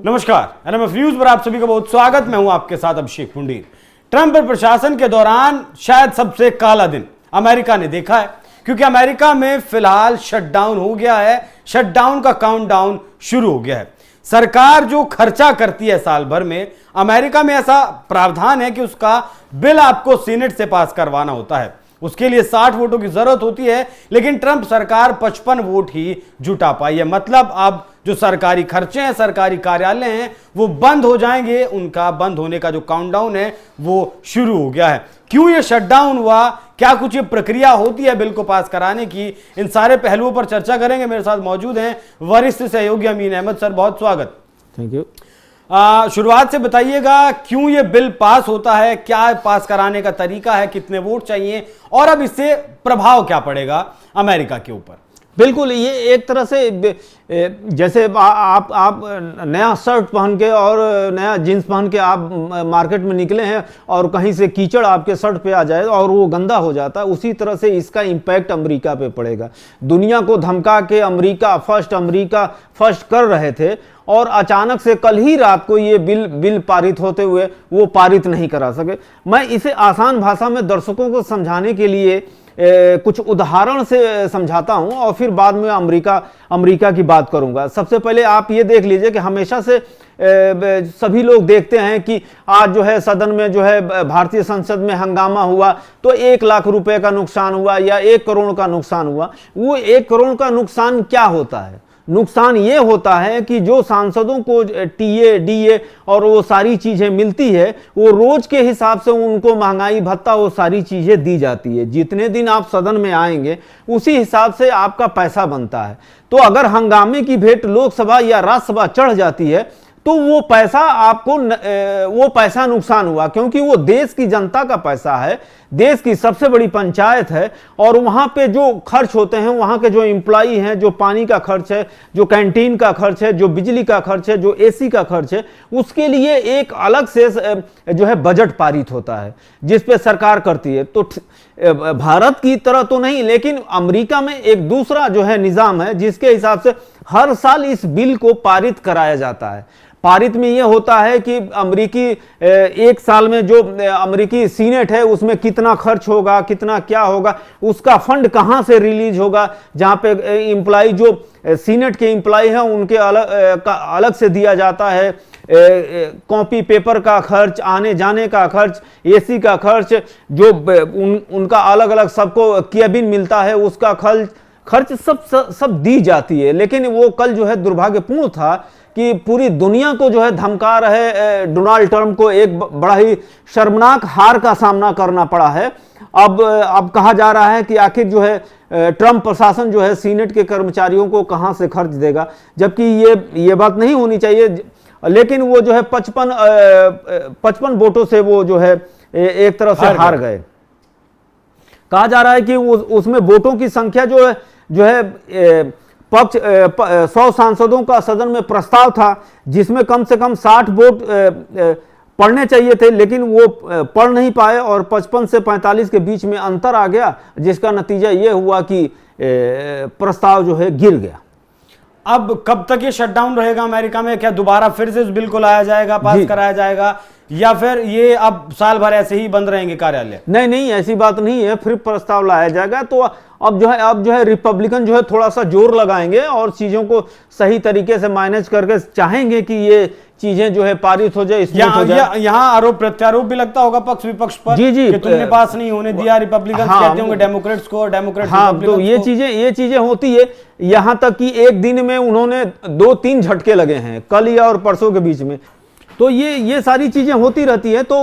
नमस्कार, NMF news पर आप सभी का बहुत स्वागत। मैं हूं आपके साथ अभिषेक पुंडीर। ट्रंप प्रशासन के दौरान शायद सबसे काला दिन अमेरिका ने देखा है, क्योंकि अमेरिका में फिलहाल शटडाउन हो गया है। शटडाउन का काउंटडाउन शुरू हो गया है। सरकार जो खर्चा करती है साल भर में, अमेरिका में ऐसा प्रावधान है कि उसका बिल आपको सीनेट से पास करवाना होता है। उसके लिए 60 वोटों की जरूरत होती है, लेकिन ट्रंप सरकार 55 वोट ही जुटा पाई है। मतलब अब जो सरकारी खर्चे हैं, सरकारी कार्यालय हैं, वो बंद हो जाएंगे। उनका बंद होने का जो काउंटडाउन है वो शुरू हो गया है। क्यों ये शटडाउन हुआ, क्या कुछ ये प्रक्रिया होती है बिल को पास कराने की, इन सारे पहलुओं पर चर्चा करेंगे। मेरे साथ मौजूद हैं वरिष्ठ सहयोगी अमीन अहमद सर, बहुत स्वागत। Thank you. शुरुआत से बताइएगा, क्यों ये बिल पास होता है, क्या पास कराने का तरीका है, कितने वोट चाहिए, और अब इससे प्रभाव क्या पड़ेगा अमेरिका के ऊपर? बिल्कुल, ये एक तरह से जैसे आप नया शर्ट पहन के और नया जींस पहन के आप मार्केट में निकले हैं और कहीं से कीचड़ आपके शर्ट पे आ जाए और वो गंदा हो जाता है, उसी तरह से इसका इम्पैक्ट अमेरिका पे पड़ेगा। दुनिया को धमका के अमेरिका फर्स्ट कर रहे थे और अचानक से कल ही रात को ये बिल पारित होते हुए वो पारित नहीं करा सके। मैं इसे आसान भाषा में दर्शकों को समझाने के लिए कुछ उदाहरण से समझाता हूं और फिर बाद में अमेरिका की बात करूंगा। सबसे पहले आप ये देख लीजिए कि हमेशा से सभी लोग देखते हैं कि आज जो है सदन में जो है भारतीय संसद में हंगामा हुआ तो 1 लाख रुपए का नुकसान हुआ या 1 करोड़ का नुकसान हुआ। वो 1 करोड़ का नुकसान क्या होता है? नुकसान ये होता है कि जो सांसदों को टीए डीए और वो सारी चीजें मिलती है, वो रोज के हिसाब से उनको महंगाई भत्ता वो सारी चीजें दी जाती है। जितने दिन आप सदन में आएंगे उसी हिसाब से आपका पैसा बनता है। तो अगर हंगामे की भेंट लोकसभा या राज्यसभा चढ़ जाती है तो वो पैसा नुकसान हुआ, क्योंकि वो देश की जनता का पैसा है, देश की सबसे बड़ी पंचायत है और वहां पे जो खर्च होते हैं, वहां के जो एम्प्लॉई हैं, जो पानी का खर्च है, जो कैंटीन का खर्च है, जो बिजली का खर्च है, जो एसी का खर्च है, उसके लिए एक अलग से जो है बजट पारित होता है जिस पे सरकार करती है। तो भारत की तरह तो नहीं, लेकिन अमेरिका में एक दूसरा जो है निजाम है जिसके हिसाब से हर साल इस बिल को पारित कराया जाता है। पारित में यह होता है कि एक साल में जो अमेरिकी सीनेट है उसमें कितना खर्च होगा, कितना क्या होगा, उसका फंड कहां से रिलीज होगा, जहां पे एम्प्लॉय जो सीनेट के एम्प्लॉय हैं उनके अलग से दिया जाता है। कॉपी पेपर का खर्च, आने जाने का खर्च, एसी का खर्च, जो उनका अलग अलग सबको केबिन मिलता है उसका खर्च सब दी जाती है। लेकिन वो कल जो है दुर्भाग्यपूर्ण था कि पूरी दुनिया को जो है धमका रहे डोनाल्ड ट्रंप को एक बड़ा ही शर्मनाक हार का सामना करना पड़ा है। अब कहा जा रहा है कि आखिर जो है ट्रंप प्रशासन जो है सीनेट के कर्मचारियों को कहां से खर्च देगा, जबकि ये बात नहीं होनी चाहिए। लेकिन वो जो है 55 वोटों से वो जो है एक तरफ से हार गए। कहा जा रहा है कि उसमें वोटों की संख्या जो है 100 सांसदों का सदन में प्रस्ताव था जिसमें कम से कम 60 वोट पढ़ने चाहिए थे, लेकिन वो पढ़ नहीं पाए और 55 से 45 के बीच में अंतर आ गया, जिसका नतीजा ये हुआ कि प्रस्ताव जो है गिर गया। अब कब तक ये शटडाउन रहेगा अमेरिका में? क्या दोबारा फिर से इस बिल को लाया जाएगा, पास कराया जाएगा, या फिर ये अब साल भर ऐसे ही बंद रहेंगे कार्यालय? नहीं, ऐसी बात नहीं है, फिर प्रस्ताव लाया जाएगा। तो अब जो है रिपब्लिकन जो है थोड़ा सा जोर लगाएंगे और चीजों को सही तरीके से मैनेज करके चाहेंगे कि ये चीजें जो है पारित हो जाए, यहाँ आरोप प्रत्यारोप भी लगता होगा पक्ष विपक्ष पर। जी कि तुमने पास नहीं होने दिया, रिपब्लिकन कहते होंगे डेमोक्रेट्स को, डेमोक्रेट। तो ये चीजें होती है। यहां तक कि एक दिन में उन्होंने 2-3 झटके लगे हैं, कल या और परसों के बीच में। तो ये सारी चीजें होती रहती है, तो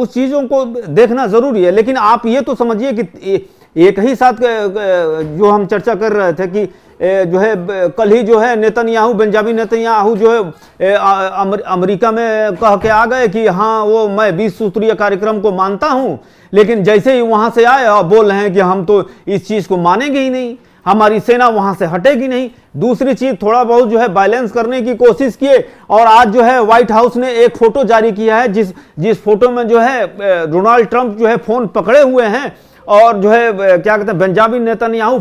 उस चीजों को देखना जरूरी है। लेकिन आप ये तो समझिए कि एक ही साथ जो हम चर्चा कर रहे थे कि जो है कल ही जो है बेंजामिन नेतन्याहू जो है अमेरिका में कह के आ गए कि हाँ वो मैं 20 सूत्रीय कार्यक्रम को मानता हूं, लेकिन जैसे ही वहां से आए और बोल रहे हैं कि हम तो इस चीज को मानेंगे ही नहीं, हमारी सेना वहां से हटेगी नहीं। दूसरी चीज, थोड़ा बहुत जो है बैलेंस करने की कोशिश किए और आज जो है व्हाइट हाउस ने एक फोटो जारी किया है जिस फोटो में जो है डोनाल्ड ट्रंप जो है फोन पकड़े हुए हैं और जो है क्या कहते हैं बेंजामिन नेतन्याहू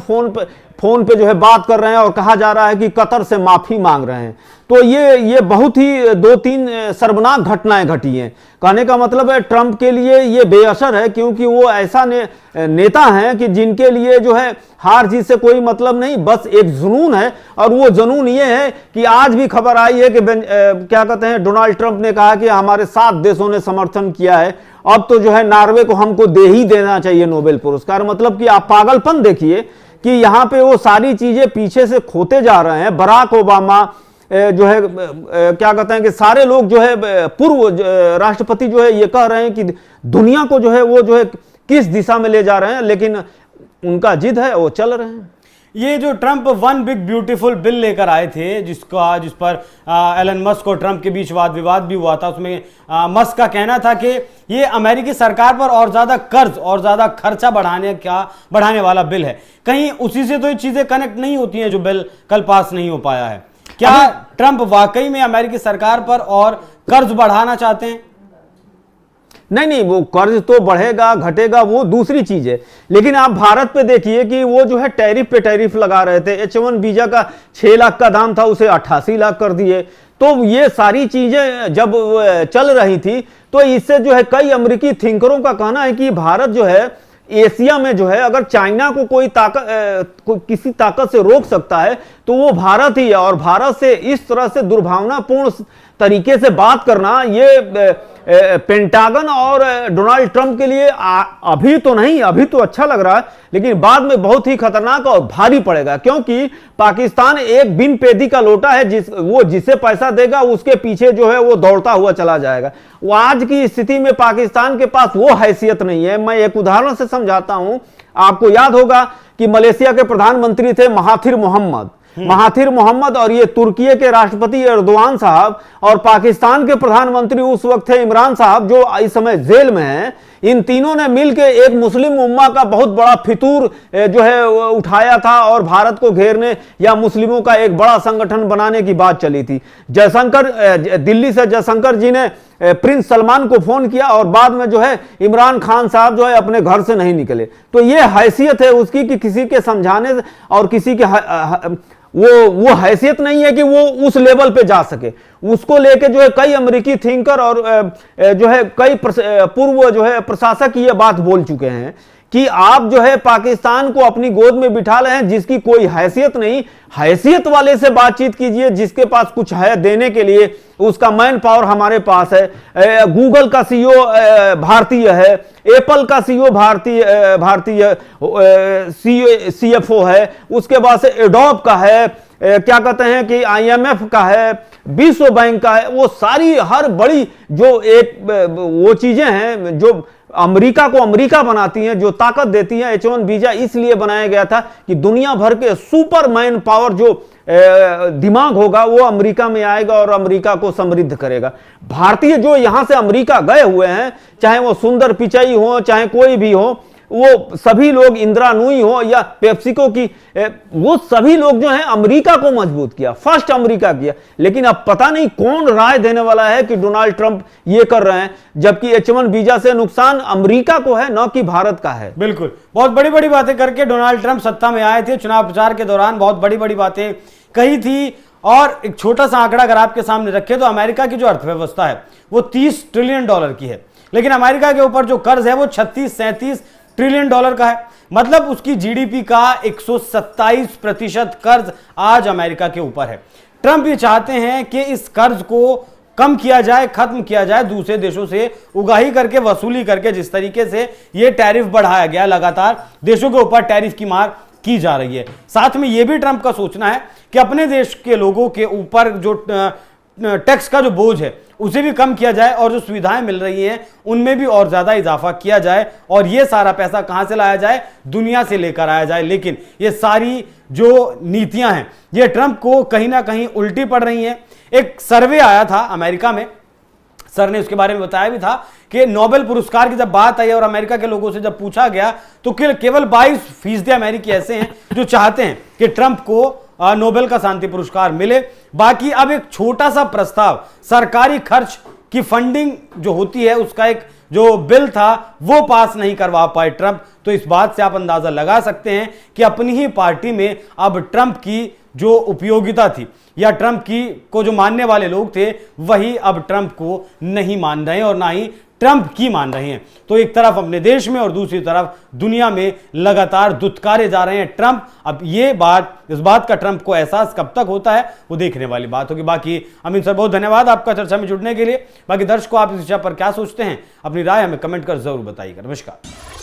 फोन पे जो है बात कर रहे हैं और कहा जा रहा है कि कतर से माफी मांग रहे हैं। तो ये बहुत ही 2-3 शर्मनाक घटनाएं घटी हैं। कहने का मतलब है ट्रंप के लिए ये बेअसर है, क्योंकि वो ऐसा नेता हैं कि जिनके लिए जो है हार जीत से कोई मतलब नहीं, बस एक जुनून है। और वो जुनून ये है कि आज भी खबर आई है कि क्या कहते हैं डोनाल्ड ट्रंप ने कहा कि हमारे 7 देशों ने समर्थन किया है, अब तो जो है नॉर्वे को हमको दे ही देना चाहिए नोबेल पुरस्कार। मतलब कि आप पागलपन देखिए कि यहाँ पे वो सारी चीजें पीछे से खोते जा रहे हैं। बराक ओबामा जो है क्या कहते हैं कि सारे लोग जो है पूर्व राष्ट्रपति जो है ये कह रहे हैं कि दुनिया को जो है वो जो है किस दिशा में ले जा रहे हैं, लेकिन उनका जिद है, वो चल रहे हैं। ये जो Trump one big beautiful bill लेकर आए थे, जिस पर एलन मस्क और ट्रंप के बीच वाद विवाद भी हुआ था, उसमें मस्क का कहना था कि ये अमेरिकी सरकार पर और ज्यादा कर्ज और ज्यादा खर्चा बढ़ाने वाला बिल है। कहीं उसी से तो ये चीजें कनेक्ट नहीं होती हैं जो बिल कल पास नहीं हो पाया है। क्या ट्रंप वाकई में अमेरिकी सरकार पर और कर्ज बढ़ाना चाहते हैं? नहीं, वो कर्ज तो बढ़ेगा घटेगा वो दूसरी चीज है, लेकिन आप भारत पे देखिए कि वो जो है टैरिफ पे टैरिफ लगा रहे थे। H1 वीजा का 6 लाख का दाम था, उसे 88 लाख कर दिए। तो ये सारी चीजें जब चल रही थी तो इससे जो है कई अमेरिकी थिंकरों का कहना है कि भारत जो है एशिया में जो है अगर चाइना को कोई किसी ताकत से रोक सकता है तो वो भारत ही है। और भारत से इस तरह से दुर्भावनापूर्ण तरीके से बात करना ये पेंटागन और डोनाल्ड ट्रंप के लिए अभी तो नहीं, अभी तो अच्छा लग रहा है, लेकिन बाद में बहुत ही खतरनाक और भारी पड़ेगा। क्योंकि पाकिस्तान एक बिन पेदी का लोटा है, जिसे पैसा देगा उसके पीछे जो है वो दौड़ता हुआ चला जाएगा। वो आज की स्थिति में पाकिस्तान के पास वो हैसियत नहीं है। मैं एक उदाहरण से समझाता हूं। आपको याद होगा कि मलेशिया के प्रधानमंत्री थे महाथिर मोहम्मद और ये तुर्की के राष्ट्रपति एर्दोआन साहब और पाकिस्तान के प्रधानमंत्री उस वक्त थे इमरान साहब, जो इस समय जेल में हैं। इन तीनों ने मिलकर एक मुस्लिम उम्मा का बहुत बड़ा फितूर जो है उठाया था और भारत को घेरने या मुस्लिमों का एक बड़ा संगठन बनाने की बात चली थी। दिल्ली से जयशंकर जी ने प्रिंस सलमान को फोन किया और बाद में जो है इमरान खान साहब जो है अपने घर से नहीं निकले। तो ये हैसियत है उसकी कि किसी के समझाने से और किसी के वो हैसियत नहीं है कि वो उस लेवल पे जा सके। उसको लेके जो है कई अमेरिकी थिंकर और जो है कई पूर्व जो है प्रशासक ये बात बोल चुके हैं कि आप जो है पाकिस्तान को अपनी गोद में बिठा रहे हैं जिसकी कोई हैसियत नहीं। हैसियत वाले से बातचीत कीजिए जिसके पास कुछ है देने के लिए, उसका मैन पावर हमारे पास है। गूगल का सीईओ भारतीय है, एप्पल का सीईओ भारतीय सीएफओ है, उसके बाद से एडोब का है, क्या कहते हैं कि IMF का है, विश्व बैंक का है। वो सारी हर बड़ी जो एक वो चीजें हैं जो अमेरिका को अमेरिका बनाती हैं, जो ताकत देती हैं। H1 वीजा इसलिए बनाया गया था कि दुनिया भर के सुपरमैन पावर जो दिमाग होगा वो अमेरिका में आएगा और अमेरिका को समृद्ध करेगा। भारतीय जो यहां से अमेरिका गए हुए हैं, चाहे वो सुंदर पिचाई हो, चाहे कोई भी हो, वो सभी लोग, इंदिरा नूई हो या पेप्सिको की, वो सभी लोग जो हैं अमेरिका को मजबूत किया, फर्स्ट अमेरिका किया। लेकिन अब पता नहीं कौन राय देने वाला है कि डोनाल्ड ट्रंप ये कर रहे हैं, जबकि H1 वीजा से नुकसान अमेरिका को है, न कि भारत का है। बिल्कुल, बहुत बड़ी बड़ी बातें करके डोनाल्ड ट्रंप सत्ता में आए थे। चुनाव प्रचार के दौरान बहुत बड़ी बड़ी बातें कही थी। और एक छोटा सा आंकड़ा अगर आपके सामने रखे तो अमेरिका की जो अर्थव्यवस्था है वो $30 ट्रिलियन की है, लेकिन अमेरिका के ऊपर जो कर्ज है वो 36-37 ट्रिलियन डॉलर का है। मतलब उसकी जीडीपी का 127% कर्ज आज अमेरिका के ऊपर है। ट्रंप ये चाहते हैं कि इस कर्ज को कम किया जाए, खत्म किया जाए, दूसरे देशों से उगाही करके, वसूली करके। जिस तरीके से ये टैरिफ बढ़ाया गया, लगातार देशों के ऊपर टैरिफ की मार की जा रही है। साथ में यह भी ट्रंप का सोचना है कि अपने देश के लोगों के ऊपर जो टैक्स का जो बोझ है उसे भी कम किया जाए और जो सुविधाएं मिल रही हैं उनमें भी और ज्यादा इजाफा किया जाए। और ये सारा पैसा कहां से लाया जाए? दुनिया से लेकर आया जाए। लेकिन ये सारी जो नीतियां हैं ये ट्रंप को कहीं ना कहीं उल्टी पड़ रही हैं। एक सर्वे आया था अमेरिका में, सर ने उसके बारे में बताया भी था कि नोबेल पुरस्कार की जब बात आई और अमेरिका के लोगों से जब पूछा गया तो केवल 22% अमेरिकी ऐसे हैं जो चाहते हैं कि ट्रंप को नोबेल का शांति पुरस्कार मिले। बाकी अब एक छोटा सा प्रस्ताव, सरकारी खर्च की फंडिंग जो होती है उसका एक जो बिल था वो पास नहीं करवा पाए ट्रंप। तो इस बात से आप अंदाजा लगा सकते हैं कि अपनी ही पार्टी में अब ट्रंप की जो उपयोगिता थी या ट्रंप की को जो मानने वाले लोग थे वही अब ट्रंप को नहीं मान रहे हैं और ना ही ट्रंप की मान रहे हैं। तो एक तरफ अपने देश में और दूसरी तरफ दुनिया में लगातार दुत्कारे जा रहे हैं ट्रंप। अब इस बात का ट्रंप को एहसास कब तक होता है वो देखने वाली बात होगी। बाकी अमित सर बहुत धन्यवाद आपका चर्चा में जुड़ने के लिए। बाकी दर्शकों आप इस विषय पर क्या सोचते हैं, अपनी राय हमें कमेंट कर जरूर बताइएगा। नमस्कार।